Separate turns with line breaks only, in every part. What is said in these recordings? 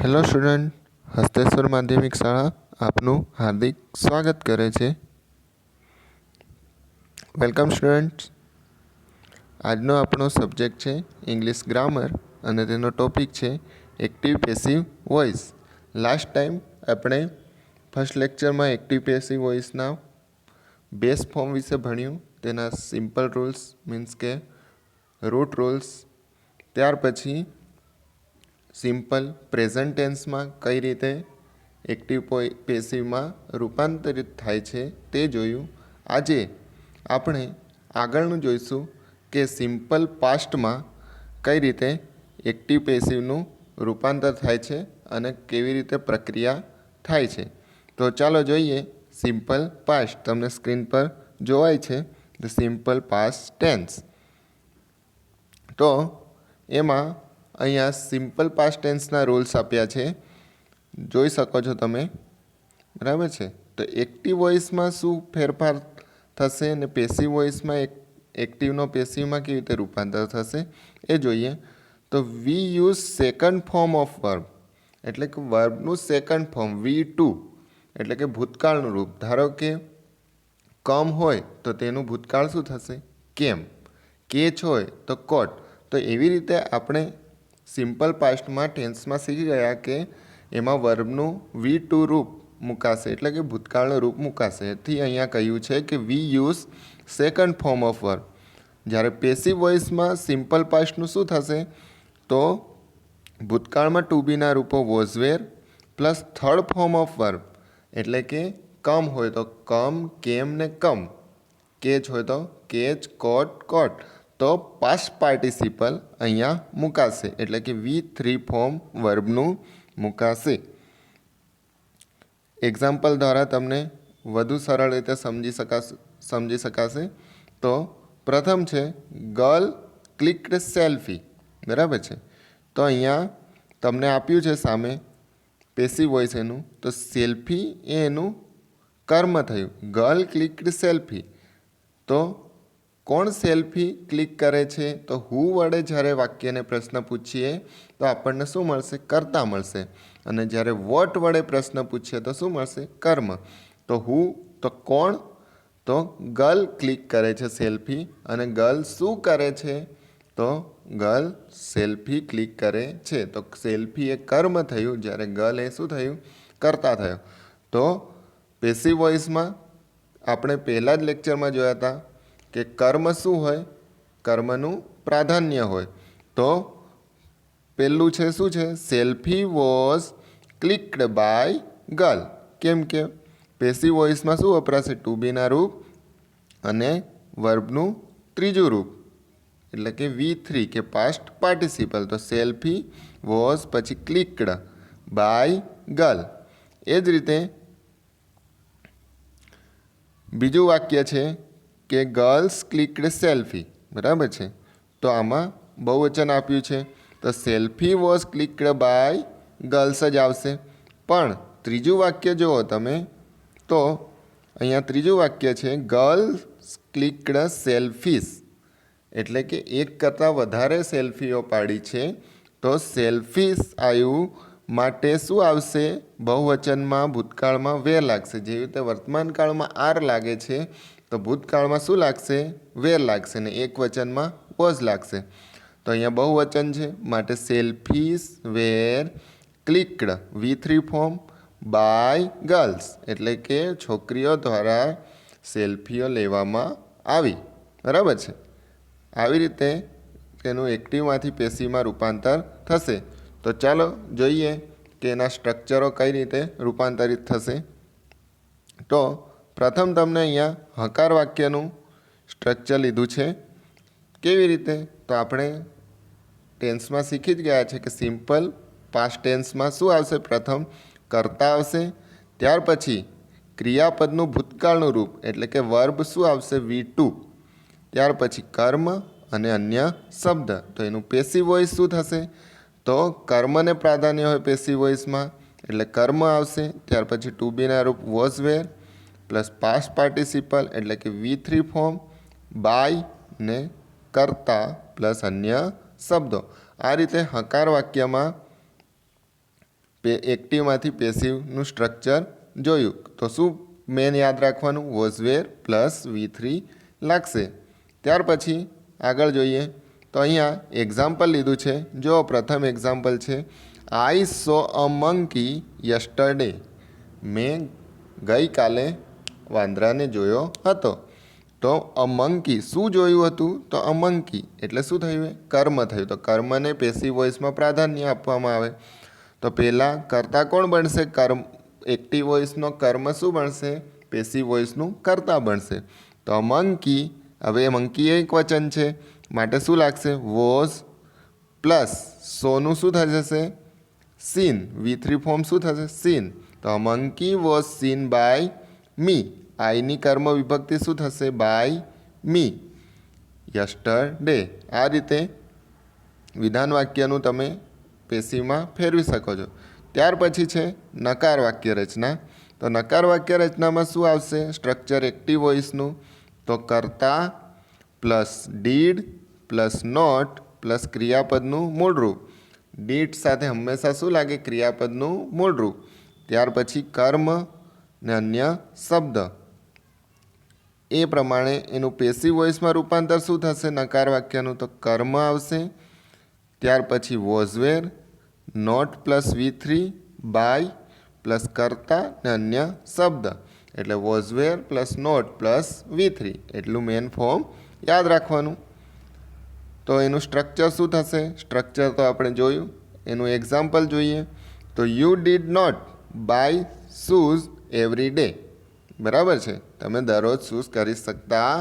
Hello student, Hasteshwar માધ્યમિક શાળા આપનું હાર્દિક સ્વાગત કરે છે. Welcome students. આજનો આપણો સબ્જેક્ટ છે ઇંગ્લિશ ગ્રામર અને તેનો ટોપિક છે active passive voice. Last time આપણે ફર્સ્ટ લેક્ચરમાં એક્ટિવ પેસિવ વોઇસના બેઝ ફોર્મ વિશે ભણ્યું, તેના સિમ્પલ રૂલ્સ મીન્સ કે રૂટ રૂલ્સ. ત્યાર પછી સિમ્પલ પ્રેઝન્ટ ટેન્સમાં કઈ રીતે એક્ટિવ પેસિવમાં રૂપાંતરિત થાય છે તે જોયું. આજે આપણે આગળનું જોઈશું કે સિમ્પલ પાસ્ટમાં કઈ રીતે એક્ટિવ પેસિવનું રૂપાંતર થાય છે અને કેવી રીતે પ્રક્રિયા થાય છે. તો ચાલો જોઈએ. સિમ્પલ પાસ્ટ તમને સ્ક્રીન પર જોવાય છે, ધ સિમ્પલ પાસ્ટ ટેન્સ. તો એમાં અહીંયા સિમ્પલ પાસ્ટ ટેન્સના રૂલ્સ આપ્યા છે, જોઈ શકો છો તમે, બરાબર છે. તો એક્ટિવ વોઇસમાં શું ફેરફાર થશે અને પેસિવ વોઇસમાં એક્ટિવનો પેસિવમાં કેવી રીતે રૂપાંતર થશે એ જોઈએ. તો વી use second form of verb, એટલે કે વર્બનું સેકન્ડ ફોર્મ V2, એટલે કે ભૂતકાળનું રૂપ. ધારો કે કમ હોય તો તેનું ભૂતકાળ શું થશે? કેમ. કેચ હોય તો કોટ. તો એવી રીતે આપણે સિમ્પલ પાસ્ટમાં ટેન્સમાં શીખી ગયા કે એમાં વર્બનું V2 રૂપ મુકાશે, એટલે કે ભૂતકાળનું રૂપ મુકાશે. એથી અહીંયા કહ્યું છે કે we use second form of verb. જ્યારે પેસિવ વોઇસમાં સિમ્પલ પાસ્ટનું શું થશે? તો ભૂતકાળમાં ટુ બીના રૂપો was were plus third form of verb, એટલે કે કમ હોય તો કમ, કેમ ને કમ. કેચ હોય તો કેચ, કોટ, કોટ. તો પાસ્ટ પાર્ટિસિપલ અહીંયા મુકાશે, એટલે કે V3 ફોર્મ વર્બનું મુકાશે. એક્ઝામ્પલ દ્વારા તમને વધુ સરળ રીતે સમજી શકાશે. તો પ્રથમ છે ગર્લ ક્લિક્ડ સેલ્ફી, બરાબર છે. તો અહીંયા તમને આપ્યું છે સામે પેસિવ વોઇસ એનું, તો સેલ્ફી એ એનું કર્મ થયું. ગર્લ ક્લિક્ડ સેલ્ફી, તો કોણ સેલ્ફી ક્લિક કરે છે? તો હુ વડે જ્યારે વાક્યને પ્રશ્ન પૂછીએ તો આપણને શું મળશે? કર્તા મળશે. અને જ્યારે વોટ વડે પ્રશ્ન પૂછીએ તો શું મળશે? કર્મ. તો હુ તો કોણ? તો ગર્લ ક્લિક કરે છે સેલ્ફી. અને ગર્લ શું કરે છે? તો ગર્લ સેલ્ફી ક્લિક કરે છે. તો સેલ્ફી એ કર્મ થયું, જ્યારે ગર્લ એ શું થયું? કર્તા થયો. તો પેસિવ વોઇસમાં આપણે પહેલાં જ લેક્ચરમાં જોયા હતા કે કર્મ શું હોય? કર્મનું પ્રાધાન્ય હોય. તો પહેલું છે શું છે? Selfie was clicked by girl. કેમ કે પેસિવ વોઇસમાં શું વપરાશે? ટુ બીના રૂપ અને વર્બનું ત્રીજું રૂપ, એટલે કે V3 કે પાસ્ટ પાર્ટિસિપલ. તો સેલ્ફી વોઝ પછી ક્લિક્ડ બાય ગર્લ. એ જ રીતે બીજું વાક્ય છે કે ગર્લ્સ ક્લિક્ડ સેલ્ફી, બરાબર છે. તો આમાં બહુવચન આપ્યું છે, તો selfie was clicked by girls જ આવશે. પણ ત્રીજું વાક્ય જુઓ તમે, તો અહીંયા ત્રીજું વાક્ય છે ગર્લ્સ ક્લિક્ડ સેલ્ફીસ, એટલે કે એક કરતાં વધારે સેલ્ફીઓ પાડી છે. તો સેલ્ફીસ આવ્યું માટે શું આવશે? બહુવચનમાં ભૂતકાળમાં વેર લાગશે. જેવી રીતે વર્તમાન કાળમાં આર લાગે છે, તો ભૂતકાળમાં શું લાગશે? વેર લાગશે. ને એક વચનમાં વોઝ લાગશે. તો અહીંયા બહુવચન છે માટે selfies were clicked V3 form by girls, એટલે કે છોકરીઓ દ્વારા સેલ્ફીઓ લેવામાં આવી, બરાબર છે. આવી રીતે તેનું એક્ટિવમાંથી પેસિવમાં રૂપાંતર થશે. તો ચાલો જોઈએ કે એના સ્ટ્રક્ચરો કઈ રીતે રૂપાંતરિત થશે. તો પ્રથમ તમને અહીંયા હકાર વાક્યનું સ્ટ્રક્ચર લીધું છે. કેવી રીતે? તો આપણે ટેન્સમાં શીખી જ ગયા છે કે સિમ્પલ પાસ્ટ ટેન્સમાં શું આવશે? પ્રથમ કર્તા આવશે, ત્યાર પછી ક્રિયાપદનું ભૂતકાળનું રૂપ, એટલે કે વર્બ શું આવશે? V2. ત્યાર પછી કર્મ અને અન્ય શબ્દ. તો એનું પેસિવ વોઇસ શું થશે? તો કર્મને પ્રાધાન્ય હોય પેસિવ વોઇસમાં, એટલે કર્મ આવશે. ત્યાર પછી ટુ બીના રૂપ was were plus past participle, એટલે કે V3 ફોર્મ બાય ને કર્તા પ્લસ અન્ય શબ્દો. આ રીતે હકાર વાક્યમાં એક્ટિવમાંથી પેસિવનું સ્ટ્રક્ચર જોયું. તો શું મેન યાદ રાખવાનું? વોઝ વેર પ્લસ V3 લાગશે. ત્યાર પછી આગળ જોઈએ તો અહીંયા એક્ઝામ્પલ લીધું છે. જો પ્રથમ એક્ઝામ્પલ છે આઈ સો અ મંકી યસ્ટરડે. મેં ગઈકાલે વાંદરાને જોયો હતો. તો અ મંકી શું જોયું હતું? તો અ મંકી એટલે શું થયું? કર્મ થયું. તો કર્મને પેસિવ વોઇસમાં પ્રાધાન્ય આપવામાં આવે. તો પહેલાં કર્તા કોણ બનશે? કર્મ. એક્ટિવ વોઇસનો કર્મ શું બનશે? પેસિવ વોઇસનું કર્તા બનશે. તો અ મંકી, હવે મંકી એક વચન છે માટે શું લાગશે? વોઝ પ્લસ સોનું શું થઈ જશે? સીન. V3 ફોર્મ શું થશે? સીન. તો a monkey was seen by me. આઈની કર્મ વિભક્તિ શું થશે? By me yesterday. આ રીતે વિધાન વાક્યનું તમે પેસિવમાં ફેરવી શકો છો. ત્યાર પછી છે નકાર વાક્ય રચના. તો નકાર વાક્ય રચનામાં શું આવશે? સ્ટ્રક્ચર એક્ટિવ વોઇસનું. તો કર્તા plus did plus not plus ક્રિયાપદનું મૂળરૂપ. ડીડ સાથે હંમેશા શું લાગે? ક્રિયાપદનું મૂળરૂપ. ત્યાર પછી કર્મ ને અન્ય શબ્દ. એ પ્રમાણે એનું પેસિવ વોઇસમાં રૂપાંતર શું થશે નકાર વાક્યનું? તો કર્મ આવશે. ત્યાર પછી was were, not plus V3, by plus કર્તા ને અન્ય શબ્દ. એટલે was were plus not plus V3 એટલું મેન ફોર્મ યાદ રાખવાનું. તો એનું સ્ટ્રક્ચર શું થશે? સ્ટ્રક્ચર તો આપણે જોયું. એનું એક્ઝામ્પલ જોઈએ તો you did not buy shoes every day. બરાબર છે, તમે દરરોજ શૂઝ કરી શકતા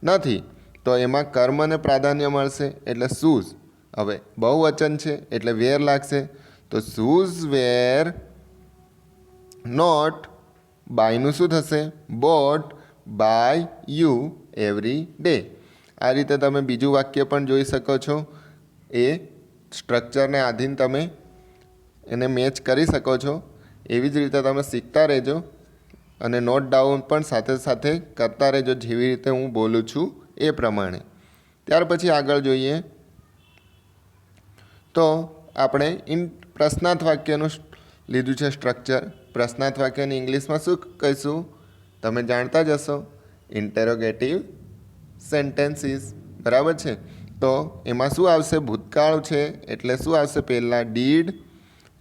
નથી. તો એમાં કર્મને પ્રાધાન્ય મળશે એટલે શૂઝ. હવે બહુવચન છે એટલે વેર લાગશે. તો શૂઝ વેર નોટ બાયનું શું થશે? Bought by you every day. આ રીતે તમે બીજું વાક્ય પણ જોઈ શકો છો. એ સ્ટ્રક્ચરને આધીન તમે એને મેચ કરી શકો છો. એવી જ રીતે તમે શીખતા રહેજો અને નોટ ડાઉન પણ સાથે સાથે કરતા રહેજો, જેવી રીતે હું બોલું છું એ પ્રમાણે. ત્યાર પછી આગળ જોઈએ તો આપણે પ્રશ્નાર્થ વાક્યનું લીધું છે સ્ટ્રક્ચર. પ્રશ્નાર્થ વાક્યને ઇંગ્લિશમાં શું કહીશું? તમે જાણતા જ હશો, ઇન્ટેરોગેટિવ સેન્ટેન્સીસ. બરાબર છે. તો એમાં શું આવશે? ભૂતકાળ છે એટલે શું આવશે? પહેલાં ડીડ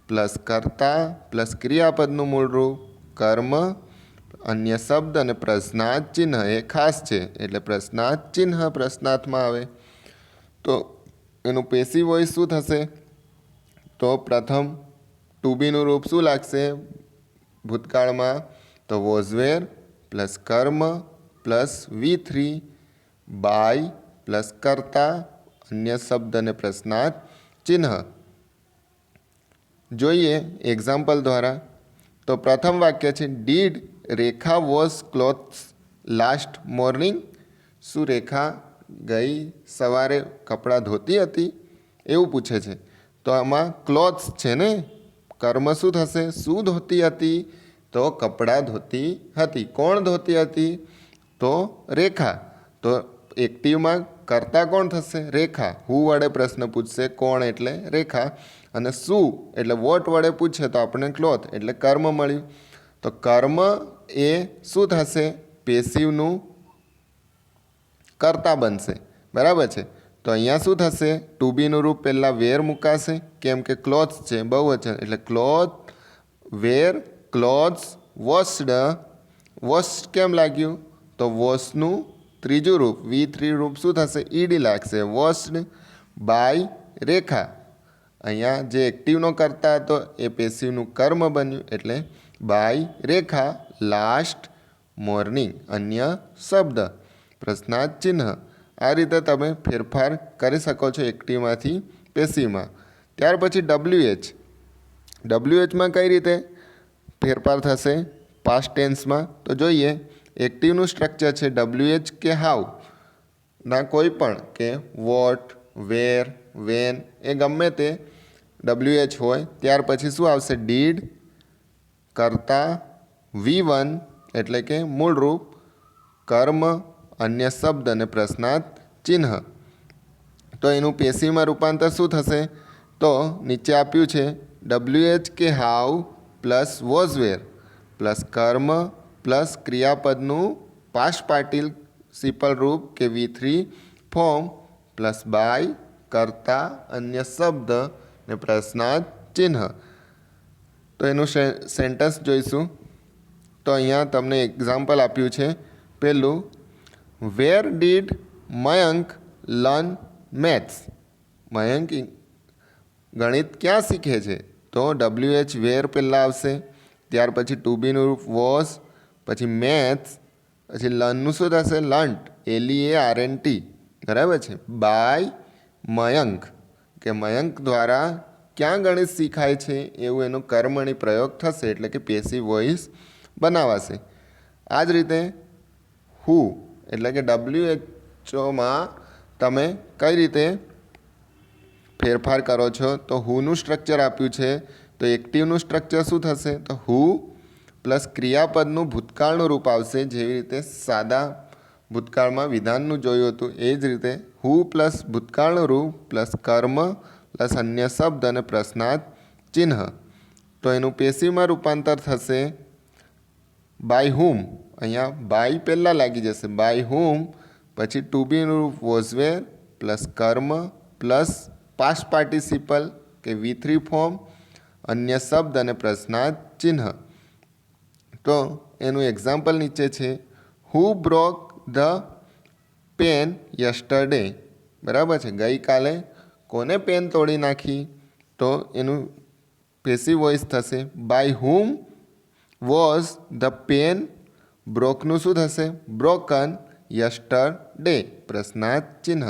પ્લસ કર્તા પ્લસ ક્રિયાપદનું મૂળરૂપ કર્મ, અન્ય શબ્દ અને પ્રશ્નાર્થ ચિહ્ન. એ ખાસ છે એટલે પ્રશ્નાર્થ ચિહ્ન પ્રશ્નાર્થમાં આવે. તો એનું પેસિવ વોઇસ શું થશે? તો પ્રથમ ટુ બીનું રૂપ શું લાગશે ભૂતકાળમાં? તો વોઝવેર પ્લસ કર્મ પ્લસ V3 બાય પ્લસ કર્તા અન્ય શબ્દ અને પ્રશ્નાર્થ ચિહ્ન. જોઈએ એક્ઝામ્પલ દ્વારા. તો પ્રથમ વાક્ય છે did Rekha wash clothes last morning. શું રેખા ગઈ સવારે કપડાં ધોતી હતી? એવું પૂછે છે. તો આમાં ક્લોથ્સ છે ને, કર્મ શું થશે? શું ધોતી હતી? તો કપડાં ધોતી હતી. કોણ ધોતી હતી? તો રેખા. તો એક્ટિવમાં કર્તા કોણ થશે? રેખા. હું વડે પ્રશ્ન પૂછશે, કોણ એટલે રેખા, અને શું એટલે વોટ વડે પૂછે તો આપણે ક્લોથ એટલે કર્મ મળ્યું. તો કર્મ એ શું થશે? પેસિવનું કર્તા બનશે. બરાબર છે. તો અહીંયા શું થશે? ટુ બીનું રૂપ પહેલાં વેર મુકાશે, કેમ કે ક્લોથ્સ છે બહુવચન એટલે ક્લોથ વેર ક્લોથ્સ વોશ્ડ. વોશ કેમ લાગ્યું? તો વોશનું ત્રીજું રૂપ V3 રૂપ શું થશે? ઈડી લાગશે. વોશ્ડ બાય રેખા. અહીંયા જે એક્ટિવનો કરતા હતો એ પેસિવનું કર્મ બન્યું એટલે બાય રેખા લાસ્ટ મોર્નિંગ અન્ય શબ્દ પ્રશ્નાર્થ ચિહ્ન. આ રીતે તમે ફેરફાર કરી શકો છો એક્ટિવમાંથી પેસિવમાં. ત્યાર પછી WH. WHમાં કઈ રીતે ફેરફાર થશે પાસ્ટ ટેન્સમાં? તો જોઈએ. એક્ટિવનું સ્ટ્રક્ચર છે WH કે હાઉ ના કોઈ પણ કે વોટ વેર વેન એ ગમે તે WH હોય. ત્યાર પછી શું આવશે? ડીડ કર્તા V1 એટલે કે મૂળરૂપ કર્મ અન્ય શબ્દ અને પ્રશ્નાર્થ ચિહ્ન. તો એનું પેસિવમાં રૂપાંતર શું થશે? તો નીચે આપ્યું છે WH કે how plus was were plus કર્મ પ્લસ ક્રિયાપદનું પાસ્ટ પાર્ટિસિપલ રૂપ કે V3 ફોર્મ પ્લસ બાય કરતા અન્ય શબ્દ ને પ્રશ્નાર્થ ચિહ્ન. તો એનું સેન્ટેન્સ જોઈશું. તો અહીંયા તમને એક્ઝામ્પલ આપ્યું છે. પહેલું, where did Mayank learn maths? Mayank ગણિત ક્યાં શીખે છે? તો WH વેર પહેલાં આવશે, ત્યાર પછી ટુ બીનું રૂપ વોઝ, પછી મેથ્સ, પછી લર્નનું શું થશે? Learnt, LEARNT. બરાબર છે. બાય મયંક કે મયંક દ્વારા ક્યાં ગણિત શીખાય છે એવું એનો કર્મણી પ્રયોગ થશે, એટલે કે પેસિવ વોઇસ બનાવાશે. આ જ રીતે હુ એટલે કે WHOમાં તમે કઈ રીતે ફેરફાર કરો છો? તો હુનું સ્ટ્રક્ચર આપ્યું છે, તો એક્ટિવનું સ્ટ્રક્ચર શું થશે? તો હુ પ્લસ ક્રિયાપદનું ભૂતકાળનું રૂપ આવશે. જેવી રીતે સાદા ભૂતકાળમાં વિધાનનું જોયું હતું એ જ રીતે હુ પ્લસ ભૂતકાળનું રૂપ પ્લસ કર્મ પ્લસ અન્ય શબ્દ અને પ્રશ્નાર્થ ચિહ્ન. તો એનું પેશીમાં રૂપાંતર થશે બાય હુમ. અહીંયા બાય પહેલાં લાગી જશે, બાય હુમ, પછી ટુ બીનું રૂપ વોઝ વેર પ્લસ કર્મ પ્લસ પાસ્ટ પાર્ટિસિપલ કે V3 ફોર્મ, અન્ય શબ્દ અને પ્રશ્નાર્થ ચિહ્ન. તો એનું એક્ઝામ્પલ નીચે છે. Who broke the pen yesterday? બરાબર છે. ગઈકાલે કોને પેન તોડી નાખી? તો એનું પેસિવ વોઇસ થશે by whom was the pen બ્રોકનું શું થશે? બ્રોકન યસ્ટરડે પ્રશ્નાર્થ ચિહ્ન.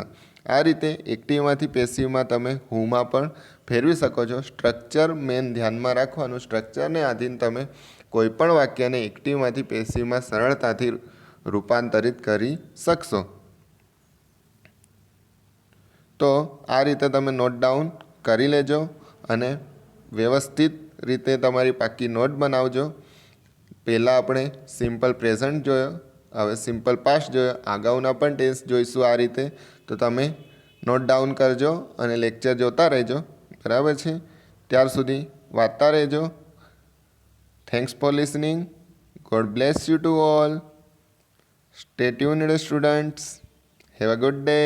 આ રીતે એક્ટિવમાંથી પેસિવમાં તમે હુમાં પણ ફેરવી શકો છો. સ્ટ્રક્ચર મેન ધ્યાનમાં રાખવાનું. સ્ટ્રક્ચરને આધીન તમે કોઈપણ વાક્યને એક્ટિવમાંથી પેસિવમાં સરળતાથી રૂપાંતરિત કરી શકશો. તો આ રીતે તમે નોટ ડાઉન કરી લેજો અને વ્યવસ્થિત રીતે તમારી પાકી નોટ બનાવજો. પહેલાં આપણે સિમ્પલ પ્રેઝન્ટ જોયો, હવે સિમ્પલ પાસ્ટ જોયો, અગાઉના પણ ટેન્સ જોઈશું આ રીતે. તો તમે નોટ ડાઉન કરજો અને લેક્ચર જોતા રહેજો. બરાબર છે. ત્યાર સુધી વાંચતા રહેજો. Thanks for listening. God bless you to all. Stay tuned students. Have a good day.